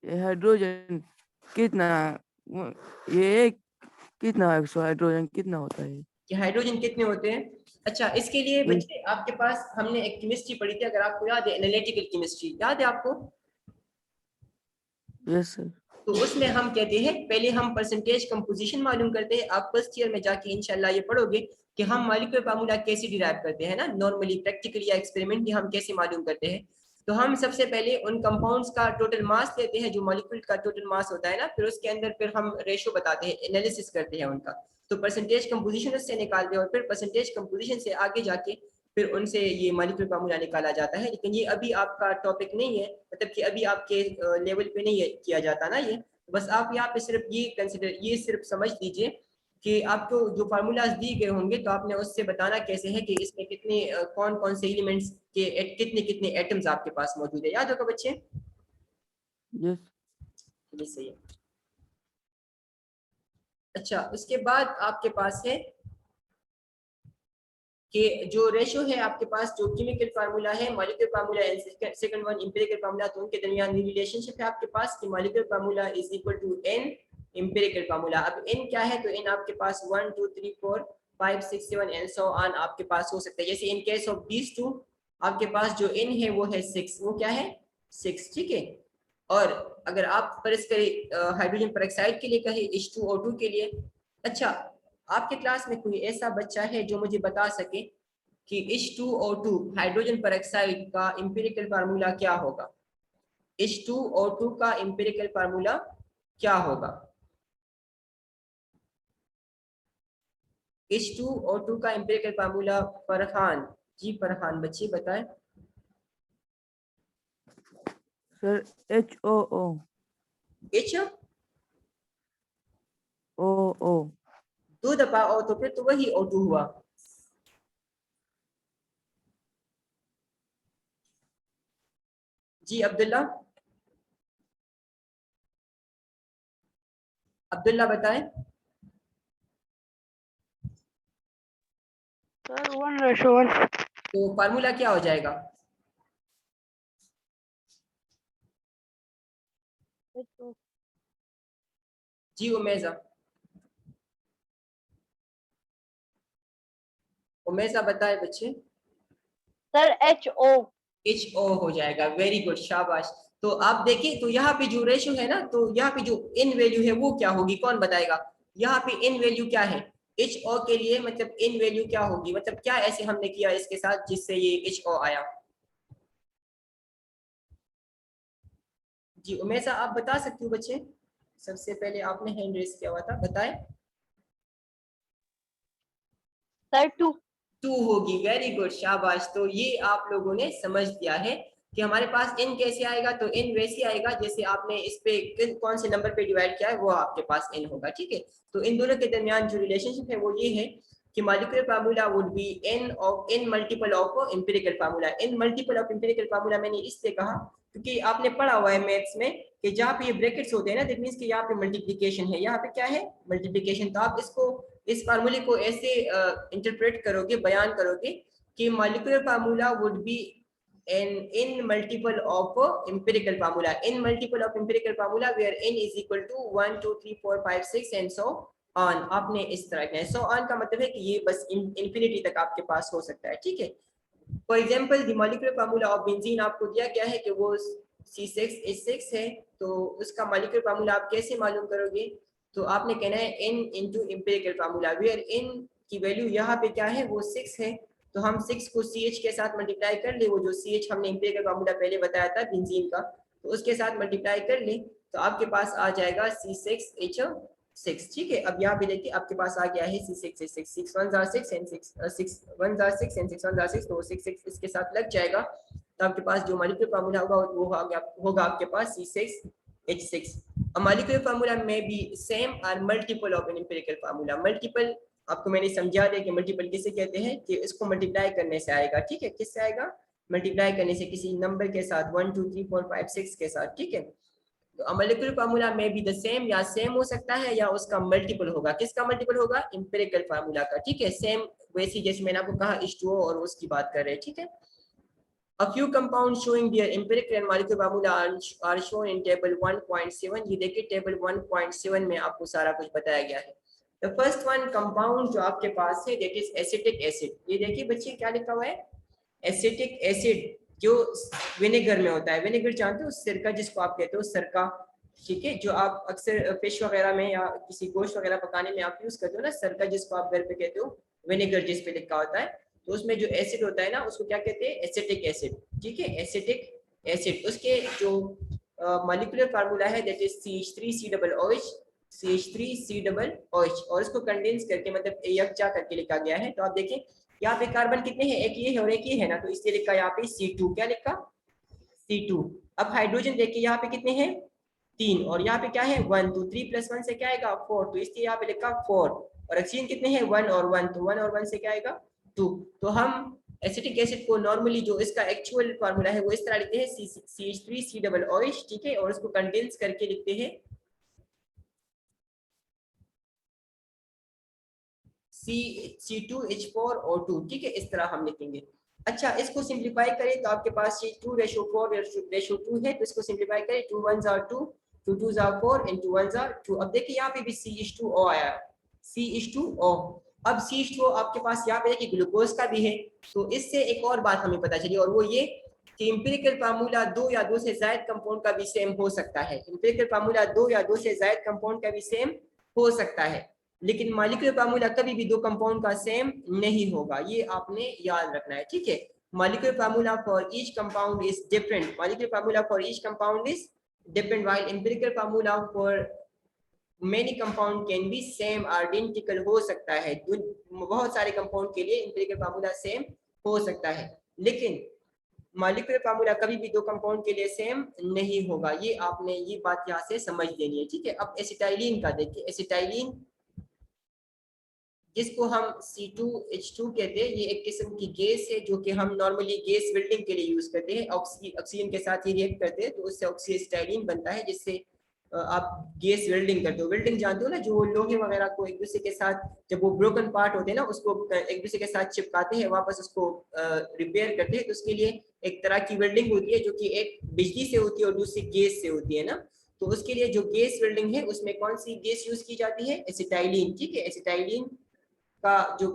हाइड्रोजन कितना, ये कितना हाइड्रोजन कितना होता है? कि हाइड्रोजन कितने होते हैं? अच्छा, इसके लिए बच्चे आपके पास हमने एक केमिस्ट्री पढ़ी थी, अगर आपको याद है, एनालिटिकल केमिस्ट्री याद है आपको? Yes sir. तो उसमें हम कहते हैं पहले हम परसेंटेज कंपोजिशन मालूम करते हैं. आप फर्स्ट ईयर में जाके इंशाल्लाह ये पढ़ोगे कि हम मॉलिक्यूलर फार्मूला कैसे डिराइव करते हैं ना, नॉर्मली प्रैक्टिकली या एक्सपेरिमेंटली हम कैसे मालूम करते हैं. तो हम सबसे पहले उन कंपाउंड्स का टोटल मास लेते हैं, जो मॉलिक्यूल का टोटल मास होता है ना, फिर उसके अंदर फिर हम रेशो बताते हैं, एनालिसिस करते हैं उनका. तो परसेंटेज कंपोजिशन उससे निकालते हैं और फिर परसेंटेज कंपोजिशन से आगे जाके फिर उनसे ये मॉलिक्यूलर फार्मूला निकाला जाता है. लेकिन ये अभी आपका टॉपिक नहीं है, मतलब कि अभी आपके लेवल पे नहीं किया जाता ना ये. बस आप यहाँ पे सिर्फ ये सिर्फ समझ लीजिए कि आपको जो फार्मूलाज दिए गए होंगे तो आपने उससे बताना कैसे है कि इसमें कितने कौन कौन से एलिमेंट्स के कितने कितने एटम्स आपके पास मौजूद है. याद होगा बच्चे? यस. ये सही है. अच्छा, उसके बाद आपके पास है कि जो रेशो है आपके पास, जो केमिकल फार्मूला है, molecular formula and second one empirical formula, तो उनके दरमियान रिलेशनशिप है आपके पास कि molecular formula is equal to n empirical formula. अब n क्या है? तो n आपके पास 1 2 3 4 5 6 7 एंड सो ऑन आपके पास हो सकता है. जैसे in case of these two आपके पास जो n है वो है 6. वो क्या है? 6. ठीक है. और अगर आप फर्ज करें हाइड्रोजन पेरोक्साइड के लिए कहें, H2O2 के लिए. अच्छा, आपके क्लास में कोई ऐसा बच्चा है जो मुझे बता सके कि H2O2 हाइड्रोजन पेरोक्साइड का एम्पिरिकल फार्मूला क्या होगा? H2O2 का एम्पिरिकल फार्मूला क्या होगा? H2O2 का एम्पिरिकल फार्मूला. फरहान. जी फरहान बच्चे बताएं. Sir HOO. O 2 दफा O तो फिर तो वही O2 हुआ. जी अब्दुल्ला बताएं. सर 1:1। तो फार्मूला क्या हो जाएगा? जी उमेजा, उमेजा बताए बच्चे। Sir HO। HO हो जाएगा, वेरी गुड, शाबाश। तो आप देखिए, तो यहाँ पे जो रेशियो है ना, तो यहाँ पे जो इन वैल्यू है वो क्या होगी, कौन बताएगा? यहाँ पे इन वैल्यू क्या है HO के लिए, मतलब इन वैल्यू क्या होगी, मतलब क्या ऐसे हमने किया इसके साथ जिससे ये HO आया? जी उमेशा आप बता सकते हो बच्चे, सबसे पहले आपने हैंड रेस किया हुआ था, बताएं। सर 2। 2 होगी, वेरी गुड, शाबाश। तो ये आप लोगों ने समझ दिया है कि हमारे पास n कैसे आएगा, तो n वैसे आएगा जैसे आपने इस पे कौन से नंबर पे डिवाइड किया है वो आपके पास n होगा, ठीक है। तो इन दोनों के दरमियान जो रिलेशनशिप है वो ये है कि molecular formula would be n multiple of empirical formula. n multiple of empirical formula मैंने इसलिए कहा क्योंकि आपने पढ़ा हुआ है मैथ्स में कि जहाँ पे ये ब्रैकेट्स होते हैं ना, दैट मींस कि यहाँ पे मल्टीप्लिकेशन है, यहाँ पे क्या है, मल्टीप्लिकेशन। तो आप इसको, इस फार्मूले को ऐसे इंटरप्रेट करोगे, बयान करोगे कि molecular formula would be in multiple of empirical formula, in multiple of empirical formula where n is equal to 1 2 3 4 5 6 and so on। आपने इस तरह का so on का मतलब है कि ये बस इंफिनिटी तक आपके पास हो सकता है, ठीक है। For example the molecular formula of benzene आपको दिया गया है कि वो C6H6 है, तो उसका मॉलिक्यूलर फार्मूला आप कैसे मालूम करोगे? तो आपने कहना है n into empirical formula where n की वैल्यू यहाँ पे क्या है, वो 6 है, तो हम 6 को CH के साथ मल्टीप्लाई कर ले, वो जो CH हमने एम्पिरिकल फार्मूला पहले बताया था बेंजीन का, तो उसके साथ मल्टीप्लाई कर ले, तो आपके पास आ जाएगा C6H6, ठीक है। अब यहाँ पे देखिए आपके पास आ गया है C6H6, 6 1s are 6 and 6 1s are 6 and 6 1s are 6, तो 6 इसके साथ लग जाएगा, तो आपके पास जो मॉलिक्यूलर फार्मूला होगा वो होगा आपके पास C6H6। A molecular formula may be same or multiple of an empirical formula। Multiple आपको मैंने समझा दिया कि मल्टीपल किसे कहते हैं, कि इसको मल्टीप्लाई करने से आएगा, ठीक है। किससे आएगा? मल्टीप्लाई करने से, किसी नंबर के साथ 1 2 3 4 5 6 के साथ, ठीक है। तो मॉलिक्यूलर फार्मूला में भी द सेम, या सेम हो सकता है या उसका मल्टीपल होगा। किसका मल्टीपल होगा? एम्पिरिकल फार्मूला का, ठीक है। सेम वैसी जैसे मैंने आपको कहा H2O और उसकी बात कर रहे हैं, ठीक है। A few compounds showing their empirical and molecular formula are shown in table 1.7। ये देखिए टेबल 1.7 में आपको सारा कुछ बताया गया है। The first one compound जो आपके पास है that is acetic acid। ये देखिए बच्चे क्या लिखा हुआ है, एसिटिक एसिड, जो विनेगर में होता है। विनेगर जानते हो, सिरका जिसको आप कहते हो, सिरका, ठीक है, जो आप अक्सर फिश वगैरह में या किसी गोश्त वगैरह पकाने में आप यूज करते हो ना, सिरका जिसको आप घर पे कहते हो, विनेगर जिस पे लिखा होता है, तो उसमें जो एसिड होता है ना उसको क्या कहते हैं, एसिटिक एसिड, ठीक है, एसिटिक एसिड। उसके जो मॉलिक्यूलर फार्मूला है दैट इज CH3COOH, CH3COOH, और इसको कंडेंस करके मतलब यकजा करके लिखा गया है। तो आप देखें यहाँ पे कार्बन कितने हैं, एक ये है और एक ये है ना, तो इसलिए लिखा यहाँ पे C2, क्या लिखा, C2। अब हाइड्रोजन देखिए यहाँ पे कितने हैं, 3, और यहाँ पे क्या है 1, तो 3 + 1 से क्या आएगा 4, तो इसलिए यहाँ पे लिखा 4। और ऑक्सीजन कितने हैं 1 और 1, तो 1 और 1 से क्या आएगा 2। तो हम एसिटिक एसिड को नॉर्मली जो इसका एक्चुअल फार्मूला है वो इस तरह लिखते हैं CH3COOH, ठीक है, और उसको कंडेंस करके लिखते हैं C2H4O2, ठीक है, इस तरह हम लिखेंगे। अच्छा, इसको सिंप्लीफाई करें तो आपके पास 2:4:2 है, तो इसको सिंप्लीफाई करें, 2 1s are 2, 2 2s are 4 and 2 1s are 2। अब देखिए यहाँ पे भी CH2O आया, CH2O। अब CH2O आपके पास यहाँ पे देखिए ग्लूकोज का भी है, तो इससे एक और बात हमें पता चली, और वो ये कि एम्पिरिकल फार्मूला 2 या 2 से ज्यादा कंपाउंड का भी सेम हो सकता है। एम्पिरिकल फार्मूला 2 या 2 से ज्यादा कंपाउंड का भी सेम हो सकता है, लेकिन मॉलिक्यूलर फार्मूला कभी भी 2 कंपाउंड का सेम नहीं होगा, ये आपने याद रखना है, ठीक है। Molecular formula for each compound is different, molecular formula for each compound is different, while empirical formula for many compound can be same identical, हो सकता है बहुत सारे कंपाउंड के लिए एम्पिरिकल फार्मूला सेम हो सकता है, लेकिन मॉलिक्यूलर फार्मूला कभी भी 2 कंपाउंड के लिए सेम नहीं होगा। ये आपने ये बात यहाँ से समझ लेनी है, ठीक है। अब एसिटाइलिन का देखिए, एसिटाइलिन जिसको हम C2H2 कहते हैं, ये एक किस्म की गैस है जो कि हम नॉर्मली गैस बिल्डिंग के लिए यूज करते हैं। ऑक्सीजन के साथ ये रिएक्ट करते हैं तो उससे ऑक्सीएसिटाइलिन बनता है, जिससे आप गैस वेल्डिंग करते हो, वेल्डिंग जानते हो ना, जो लोहे वगैरह को एक दूसरे के साथ जब वो ब्रोकन पार्ट होते हैं ना उसको एक दूसरे के साथ चिपकाते हैं, वापस उसको रिपेयर करते हैं, तो उसके लिए एक तरह की वेल्डिंग होती है जो कि एक बिजली से होती है और दूसरी गैस से होती है ना। तो उसके लिए जो गैस वेल्डिंग है उसमें कौन सी गैस यूज की जाती है, एसिटाइलिन। ठीक है, एसिटाइलिन का जो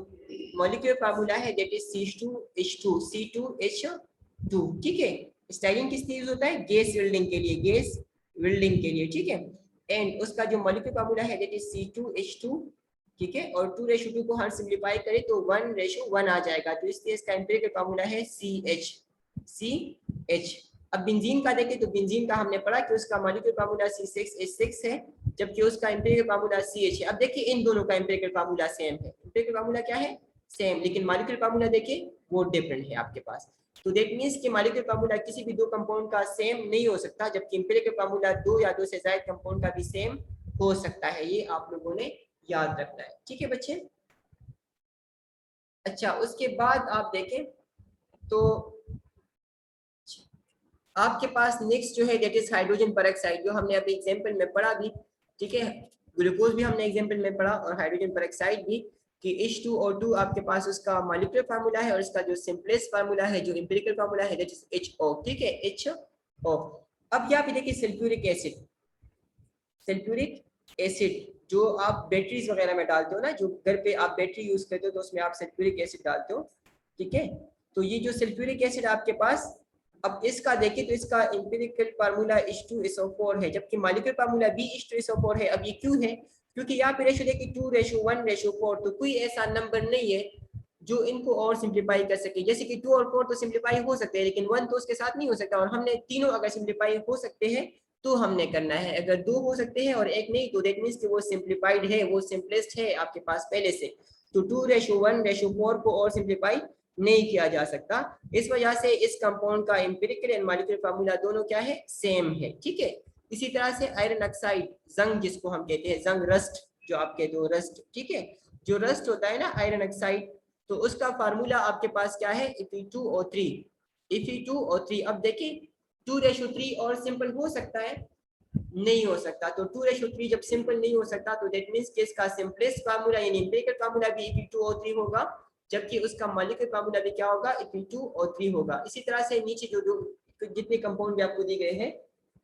मॉलिक्यूलर फार्मूला है दैट इज C2H2 C2H2। ठीक है, एसिटाइलिन किस लिए यूज होता है, गैस वेल्डिंग के लिए, गैस वेल्डिंग के लिए। ठीक है, एंड उसका जो मॉलिक्यूलर फार्मूला है दैट इज C2H2। ठीक है, और 2:2 को हम सिंप्लीफाई करें तो 1:1 आ जाएगा, तो इसलिए इसका एम्पिरिकल फार्मूला है CH। अब बेंजीन का देखें तो बेंजीन का हमने पढ़ा कि उसका मॉलिक्यूलर फार्मूला C6H6 है, जबकि उसका एम्पिरिकल फार्मूला CH है। अब देखिए इन दोनों का एम्पिरिकल फार्मूला सेम है, एम्पिरिकल फार्मूला क्या है, सेम, लेकिन मॉलिक्यूलर फार्मूला देखिए वो डिफरेंट है आपके पास। तो दैट मींस कि मॉलिक्यूलर फार्मूला किसी भी दो कंपाउंड का सेम नहीं हो सकता, जबकि एम्पिरिकल फार्मूला दो या दो से ज्यादा कंपाउंड का भी सेम हो सकता है, ये आप लोगों ने याद रखना है। ठीक है बच्चे। अच्छा, उसके बाद आप देखें तो आपके पास नेक्स्ट जो है दैट इज हाइड्रोजन पेरोक्साइड, जो हमने अभी एग्जांपल में पढ़ा भी। ठीक है, ग्लूकोज भी हमने एग्जांपल में पढ़ा और हाइड्रोजन पेरोक्साइड भी, कि H2O2 आपके पास उसका मॉलिक्यूलर फार्मूला है और इसका जो सिंपलेस्ट फार्मूला है, जो एम्पिरिकल फार्मूला है दैट इज HO। ठीक है, HO। अब यहाँ पे देखिए सल्फ्यूरिक एसिड, सल्फ्यूरिक एसिड जो आप बैटरीज वगैरह में डालते हो ना, जो घर पे आप बैटरी यूज करते हो तो उसमें आप सल्फ्यूरिक एसिड डालते हो। ठीक है, तो ये जो सल्फ्यूरिक एसिड आपके पास, अब इसका देखिए तो इसका एम्पिरिकल फार्मूला H2SO4 है, जबकि मॉलिक्यूलर फार्मूला भी H2SO4 है। अब ये क्यों है, क्योंकि यहाँ पे रेशो देखिए 2:1:4, तो कोई ऐसा नंबर नहीं है जो इनको और सिंप्लीफाई कर सके। जैसे कि 2 और 4 तो सिंप्लीफाई हो सकते हैं, लेकिन 1 तो उसके साथ नहीं हो सकता, और हमने तीनों अगर सिंप्लीफाई हो सकते हैं तो हमने करना है, अगर 2 हो सकते हैं और एक नहीं तो दैट मींस कि वो सिंप्लीफाइड है, वो सिंपलेस्ट है आपके पास पहले से। तो 2:1:4 को और सिंप्लीफाई नहीं किया जा सकता, इस वजह से इस कंपाउंड का एम्पिरिकल एंड मॉलिक्यूलर फार्मूला दोनों क्या है, सेम है। ठीक है, इसी तरह से आयरन ऑक्साइड, जंग जिसको हम कहते हैं, जंग रस्ट जो आप कहते हो, रस्ट। ठीक है, जो रस्ट होता है ना आयरन ऑक्साइड, तो उसका फार्मूला आपके पास क्या है, Fe2O3। Fe2O3, अब देखिए 2:3 और सिंपल हो सकता है, नहीं हो सकता। तो 2:3 जब सिंपल नहीं हो सकता तो दैट मींस कि इसका सिंपलेस्ट फार्मूला यानी एम्पिरिकल फार्मूला भी Fe2O3 होगा, जबकि उसका मॉलिक्यूलर फार्मूला भी क्या होगा, Fe2O3 होगा। इसी तरह से नीचे जो जितने कंपाउंड भी आपको दिए गए हैं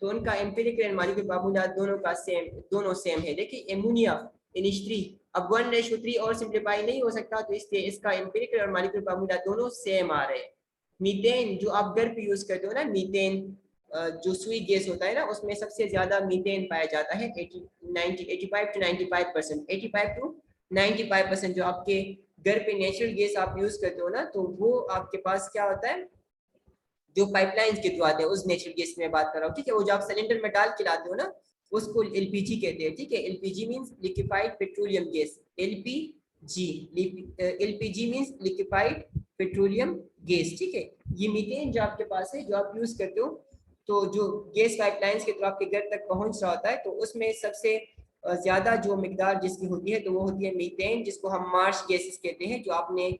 तो उनका एम्पिरिकल एंड मॉलिक्यूलर फार्मूला दोनों का सेम, दोनों सेम है। देखिए एमोनिया NH3, अब 1:3 और सिंप्लीफाई नहीं हो सकता, तो इसलिए इसका एम्पिरिकल और मॉलिक्यूलर फार्मूला दोनों सेम आ रहे हैं। मीथेन जो आप घर पे यूज करते हो ना, मीथेन जो सुई गैस होता है ना, उसमें सबसे ज्यादा मीथेन पाया जाता है, 85 to 95%, 85 to 95% जो आपके घर पे नेचुरल गैस आप यूज करते हो ना, तो वो आपके पास क्या होता है, जो पाइपलाइंस के थ्रू आते हैं, उस नेचुरल गैस में बात कर रहा हूँ। ठीक है, वो जो आप सिलेंडर में डाल के लाते हो ना, उसको LPG कहते हैं। ठीक है, LPG means liquefied petroleum gas, LPG means liquefied petroleum gas. ठीक है, ये मीथेन जो आपके पास है, जो आप यूज करते हो, तो जो गैस पाइपलाइंस के थ्रू आपके घर तक पहुंच रहा होता है, तो उसमें सबसे ज्यादा जो मिकदार जिसकी होती है तो वो होती है मीथेन, जिसको हम मार्श गैसेस कहते हैं, जो आपने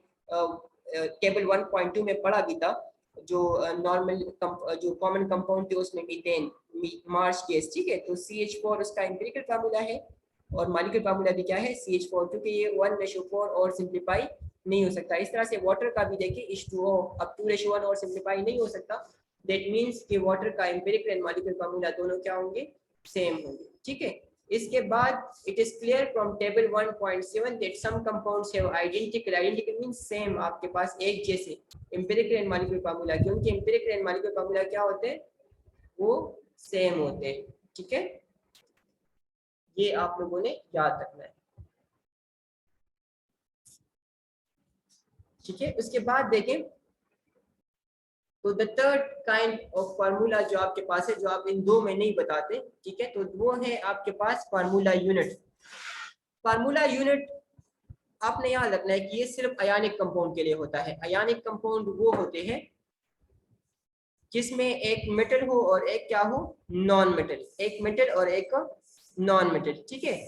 टेबल 1.2 में पढ़ा भी था, जो नॉर्मल जो कॉमन कंपाउंड थे उसमें मीथेन, मार्श गैस। ठीक है, तो CH4 उसका एम्पिरिकल फार्मूला है और मॉलिक्यूलर फार्मूला भी क्या है, CH4, क्योंकि ये 1:4 और सिंप्लीफाई नहीं हो सकता। इस तरह से वाटर का भी देखिए H2O, अब 2:1 और सिंप्लीफाई नहीं हो सकता, दैट मींस कि वाटर का एम्पिरिकल एंड मॉलिक्यूलर फार्मूला दोनों क्या होंगे, सेम होंगे। ठीक है, इसके बाद it is clear from table 1.7 that some compounds have identical, identical means same, आपके पास एक जैसे एम्पिरिकल एंड मॉलिक्यूलर फार्मूला, क्योंकि एम्पिरिकल एंड मॉलिक्यूलर फार्मूला क्या होते हैं, वो सेम होते हैं। ठीक है, ये आप लोगों ने याद रखना है। ठीक है, उसके बाद देखें तो the third kind of formula जो आपके पास है, जो आप इन दो में नहीं बताते, ठीक है, तो वो है आपके पास फार्मूला यूनिट। फार्मूला यूनिट आपने याद रखना है कि ये सिर्फ अयानिक कंपाउंड के लिए होता है। अयानिक कंपाउंड वो होते हैं जिसमें एक मेटल हो और एक क्या हो, नॉन मेटल, एक मेटल और एक नॉन मेटल। ठीक है,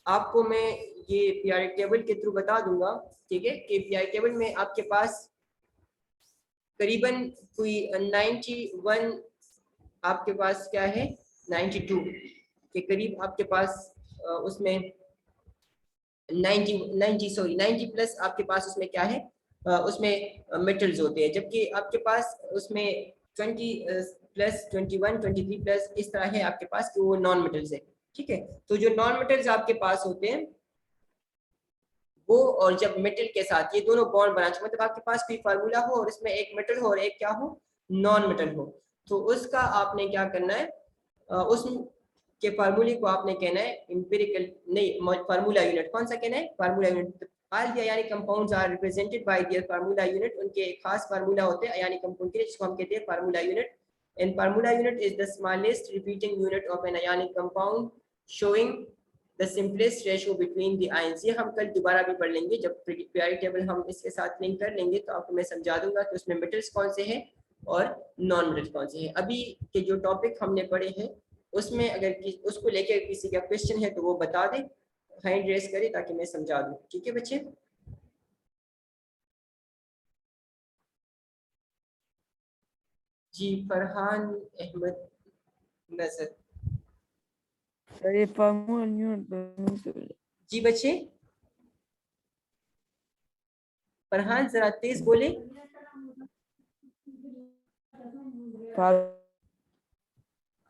आपको मैं ये पीरियोडिक टेबल के थ्रू बता दूंगा। ठीक है, कि पीरियोडिक टेबल में आपके पास करीबन कोई 91, आपके पास क्या है 92, के करीब आपके पास उसमें 90 प्लस आपके पास उसमें क्या है, उसमें मेटल्स होते हैं, जबकि आपके पास उसमें 20 प्लस 21 23 प्लस इस तरह है आपके पास कि वो नॉन मेटल्स है। ठीक है, तो जो नॉन मेटल्स आपके पास होते हैं वो, और जब मेटल के साथ ये दोनों बॉन्ड बना, मतलब आपके पास कोई फार्मूला हो और इसमें एक मेटल हो और एक क्या हो, नॉन मेटल हो, तो उसका आपने क्या करना है, उस के फार्मूले को आपने कहना है एम्पिरिकल, नहीं फार्मूला यूनिट, कौन सा कहना है, फार्मूला यूनिट। ऑल द यानी compounds are represented by their formula unit, उनके खास फार्मूला होते हैं यानी कंपाउंड के, जिसको हम कहते हैं formula unit. And formula unit is the smallest repeating unit of an ionic compound showing the simplest ratio between the ions. ये हम कल दोबारा भी पढ़ लेंगे, जब पीरियोडिक टेबल हम इसके साथ लिंक कर लेंगे तो आपको मैं समझा दूंगा कि उसमें मेटल्स कौन से हैं और नॉन मेटल्स कौन से हैं। अभी के जो टॉपिक हमने पढ़े हैं उसमें अगर उसको लेकर किसी का क्वेश्चन है तो वो बता दे, हैंड रेस करे ताकि मैं समझा दूं। ठीक है बच्चे, जी फरहान अहमद नजर। सर ये फार्मूला यूनिट जी बच्चे, फरहान जरा तेज बोले।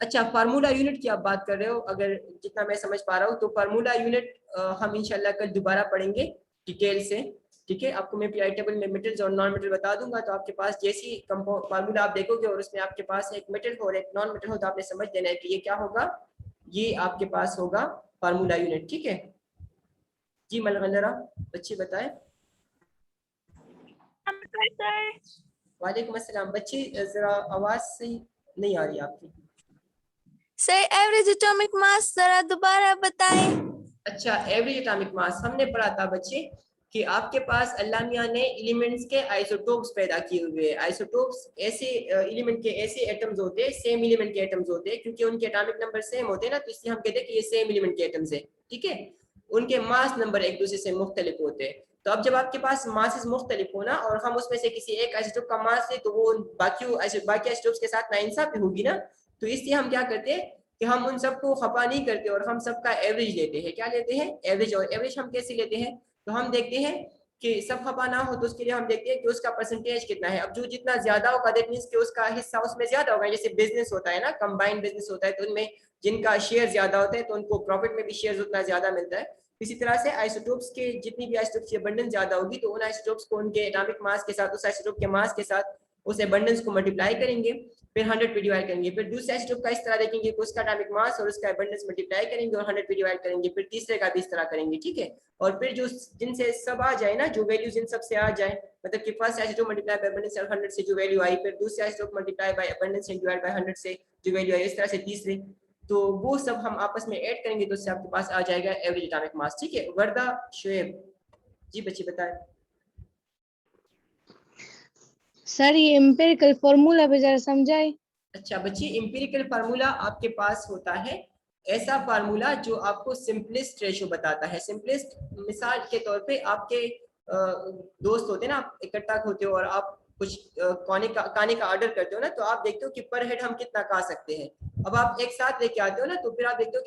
अच्छा, फार्मूला यूनिट की आप बात कर रहे हो, अगर जितना मैं समझ पा रहा हूँ तो फार्मूला यूनिट हम इंशाल्लाह कल दोबारा पढ़ेंगे डिटेल से। ठीक है, आपको मैं पीरियोडिक टेबल में मेटल्स और नॉन मेटल बता दूंगा, तो आपके पास जैसी कंपाउंड फार्मूला आप देखोगे और उसमें आपके पास एक मेटल हो और एक नॉन मेटल हो, तो आपने समझ देना है कि ये क्या होगा, ये आपके पास होगा फार्मूला यूनिट। ठीक है जी, मलगंदरा बच्चे बताए। वालेकुम अस्सलाम। बच्चे जरा आवाज सही नहीं आ रही आपकी। सर एवरेज एटॉमिक मास जरा दोबारा बताएं। अच्छा, एवरेज एटॉमिक मास हमने पढ़ा था बच्चे कि आपके पास अल्लाह मियां ने एलिमेंट्स के आइसोटोप्स पैदा किए हुए हैं। आइसोटोप्स ऐसे एलिमेंट के ऐसे एटम्स होते हैं, सेम एलिमेंट के एटम्स होते हैं, क्योंकि उनके एटॉमिक नंबर सेम होते हैं ना, तो इसलिए हम कहते हैं कि ये सेम एलिमेंट के एटम्स है। ठीक है, उनके मास नंबर एक दूसरे से मुख्तलिफ होते हैं। तो अब जब आपके पास मासेस मुख्तलिफ हो ना और हम उसमें से किसी एक आइसोटोप का मास ले तो वो बाकी आइसोटोप्स के साथ नाइंसाफी होगी ना, तो इसलिए हम क्या करते हैं कि हम उन सबको खपा नहीं करते और हम सबका एवरेज लेते हैं। क्या लेते हैं, एवरेज। और एवरेज हम कैसे लेते हैं, तो हम देखते हैं कि सब खपा ना हो तो उसके लिए हम देखते हैं कि उसका परसेंटेज कितना है। अब जो जितना ज्यादा होगा दैट मींस कि उसका हिस्सा उसमें ज्यादा होगा। जैसे बिजनेस होता है ना, कंबाइंड बिजनेस होता है, तो उनमें जिनका शेयर ज्यादा होता है तो उनको प्रॉफिट में भी शेयर उतना ज्यादा मिलता है। इसी तरह से आइसोटोप्स के जितनी भी आइसोटोप्स की अबंडेंस ज्यादा होगी तो उन आइसोटोप्स को उनके एटॉमिक मास के साथ, उस आइसोटोप के मास के साथ उस अबंडेंस को मल्टीप्लाई करेंगे, फिर 100 पे डिवाइड करेंगे, फिर दूसरे आइसोटोप का इस तरह देखेंगे कि उसका एटॉमिक मास और उसका अबंडेंस मल्टीप्लाई करेंगे और 100 पे डिवाइड करेंगे, फिर तीसरे का भी इस तरह करेंगे। ठीक है, और फिर जो जिनसे सब आ जाए ना, जो वैल्यूज इन सब से आ जाए, मतलब कि first isotope multiply by abundance और 100 से जो वैल्यू आई, फिर दूसरे isotope multiply by abundance and divide by 100 से जो वैल्यू आई, इस तरह से तीसरे, तो वो सब हम आपस में ऐड करेंगे तो उससे आपके पास आ जाएगा एवरेज एटॉमिक मास। ठीक है, वर्दा शुएब जी बच्चे बताएं। सर ये एम्पिरिकल फॉर्मूला भी जरा समझाए। अच्छा बच्चे, एम्पिरिकल फार्मूला आपके पास होता है ऐसा फार्मूला जो आपको सिंपलेस्ट रेशियो बताता है। सिंपलेस्ट मिसाल के तौर पे आपके दोस्त होते हैं ना, आप इकट्ठा होते हो और आप कुछ खाने का ऑर्डर करते हो ना, तो आप देखते हो कि पर हेड हम कितना खा सकते हैं। अब आप एक साथ लेके आते हो ना, तो फिर आप देखते हो कि